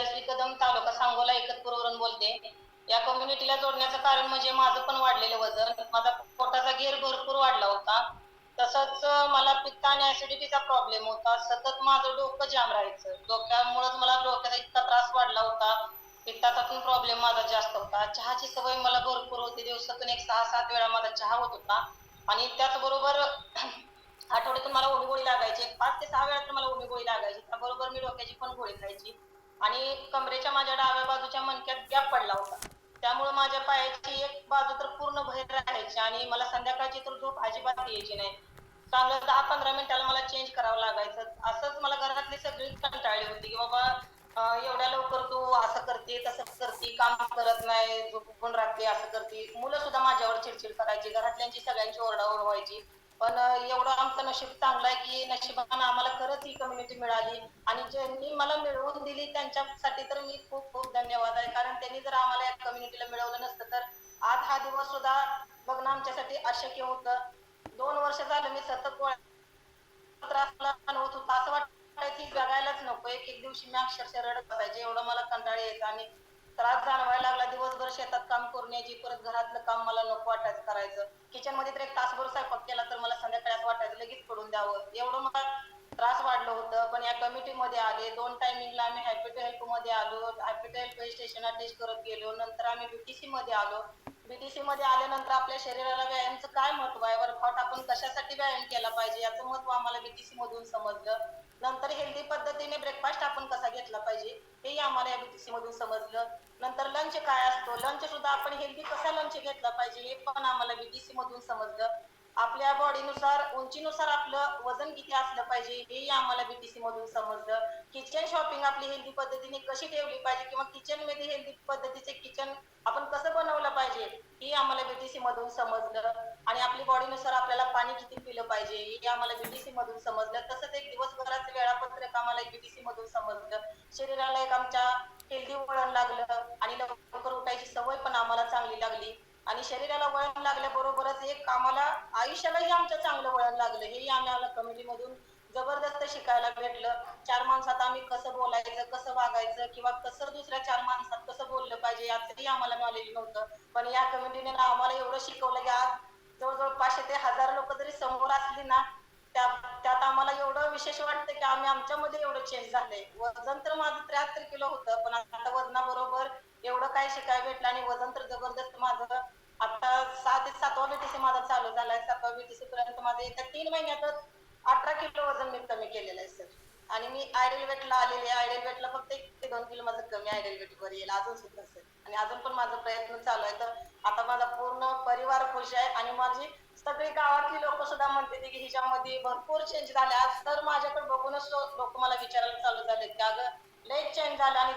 राजश्री कदम, तालुका सांगोला, एकतपूरवरून बोलते. या कम्युनिटीला जोडण्याचं कारण म्हणजे माझं पण वाढलेलं वजन, माझा पोटाचा घेर भरपूर वाढला होता. तसंच मला पित्त आणि ऍसिडिटीचा प्रॉब्लेम होता. सतत माझं डोकं जाम राहायचं. डोक्यामुळेच मला डोक्याचा इतका त्रास वाढला होता. पित्ताचा पण प्रॉब्लेम माझा जास्त होता. चहाची सवय मला भरपूर होती. दिवसातून एक 6-7 वेळा माझा चहा होत होता आणि त्याचबरोबर आठवड्यातून मला उमी गोळी लागायची. 5 ते 6 वेळा तर मला उमी गोळी लागायची. त्याबरोबर मी डोक्याची पण गोळी खायची आणि कमरेच्या माझ्या डाव्या बाजूच्या मणक्यात गॅप पडला होता. त्यामुळे माझ्या पायाची एक बाजू तर पूर्ण बाहेर राहायची आणि मला संध्याकाळची तर झोप अजिबात यायची नाही. चांगलं 10-15 मिनिटाला मला चेंज करावं लागायचं. असंच मला घरातली सगळीच कंटाळली होती, की बाबा एवढ्या लवकर तू असं करते, तसं करते, काम करत नाही, झोपून राहते, असं करते. मुलं सुद्धा माझ्यावर चिडचिड करायची, घरातल्यांची सगळ्यांची ओरडाओरड व्हायची. पण एवढं आमचं नशीब चांगलं आहे, की नशिबानं आम्हाला खरंच ही कम्युनिटी मिळाली आणि ज्यांनी मला मिळवून दिली त्यांच्यासाठी तर मी खूप खूप धन्यवाद आहे. कारण त्यांनी जर आम्हाला या कम्युनिटीला मिळवलं नसतं तर आज हा दिवस सुद्धा बघणं आमच्यासाठी अशक्य होतं. 2 वर्ष झालं मी सतत त्रास मला जाणवत होता. असं वाटायचं की जगायलाच नको. एक एक दिवशी मी अक्षरशः रडत बसायचे. एवढं मला कंटाळा यायचा आणि त्रास जाणवायला लागला. दिवसभर शेतात काम करून यायची. परत घरातलं काम मला नको वाटायचं करायचं. किचनमध्ये तर एक तासभर स्वयंपाक केला तर मला संध्याकाळी असं वाटायचं लगेच पडून द्यावं. एवढं मला त्रास वाढलं होतं. पण या कमिटीमध्ये आले. 2 टायमिंगला आम्ही हॅपी टू हेल्प मध्ये आलो. Happy to help station attach करत गेलो. नंतर आम्ही बीटीसी मध्ये आलो. बीटीसी मध्ये आल्यानंतर आपल्या शरीराला व्यायामचं काय महत्व आहे, वर्कआउट आपण कशासाठी व्यायाम केला पाहिजे याचं महत्व आम्हाला बीटीसी मधून समजलं. नंतर हेल्दी पद्धतीने ब्रेकफास्ट आपण कसा घेतला पाहिजे हेही आम्हाला या बीटीसी मधून समजलं. नंतर लंच काय असतो, लंच सुद्धा आपण हेल्दी कसा लंच घेतला पाहिजे हे पण आम्हाला बीटीसी मधून समजलं. आपल्या बॉडीनुसार, उंचीनुसार आपलं वजन किती असलं पाहिजे हेही आम्हाला बीटीसी मधून समजलं. किचन शॉपिंग आपली हेल्दी पद्धतीने कशी ठेवली पाहिजे किंवा किचन मध्ये हेल्दी पद्धतीचे किचन आपण कसं बनवलं पाहिजे हे आम्हाला बीटीसी मधून समजलं. आणि आपली बॉडीनुसार आपल्याला पाणी किती पिलं पाहिजे हे आम्हाला बीटीसी मधून समजलं. तसंच एक दिवसभराचं वेळापत्रक आम्हाला एक बीटीसी मधून समजलं. शरीराला एक आमच्या हेल्दी वळण लागलं आणि लवकर उठायची सवय पण आम्हाला चांगली लागली. आणि शरीराला वळण लागल्याबरोबरच एक आम्हाला आयुष्यालाही आमच्या चांगलं वळण लागलं. हेही आम्हाला कमिटीमधून जबरदस्त शिकायला भेटलं. 4 माणसात आम्ही कसं बोलायचं, कसं वागायचं किंवा कसं दुसऱ्या 4 माणसात कसं बोललं पाहिजे याचंही आम्हाला नॉलेज नव्हतं. पण या कमिटीने आम्हाला एवढं शिकवलं की आज जवळजवळ 500 ते 1000 लोक जरी समोर असली ना त्यात आम्हाला एवढं विशेष वाटतं की आम्ही आमच्यामध्ये एवढं चेंज झालंय. वजन तर माझं 73 किलो होतं, पण आता वजनाबरोबर एवढं काय शिकायला भेटलं आणि वजन तर जबरदस्त माझं आता 6 ते 7वा बीटीसी माझा चालू झालाय. 7वा बीटीसी पर्यंत माझं येत्या 3 महिन्यातच 18 किलो वजन मी कमी केलेलं आहे सर. आणि मी आयडल वेटला आलेले, आयडल वेटला फक्त 1 ते 2 किलो माझं कमी आयडल वेट वर येईल अजून सुद्धा सर. आणि अजून पण माझा प्रयत्न चालू आहे. तर आता माझा पूर्ण परिवार खुश आहे आणि माझी सगळी गावातली लोक सुद्धा म्हणते की हिच्यामध्ये भरपूर चेंज झाले. आज तर माझ्याकडे बघूनच लोक मला विचारायला चालू झाले की अगं लय चेंज झालं आणि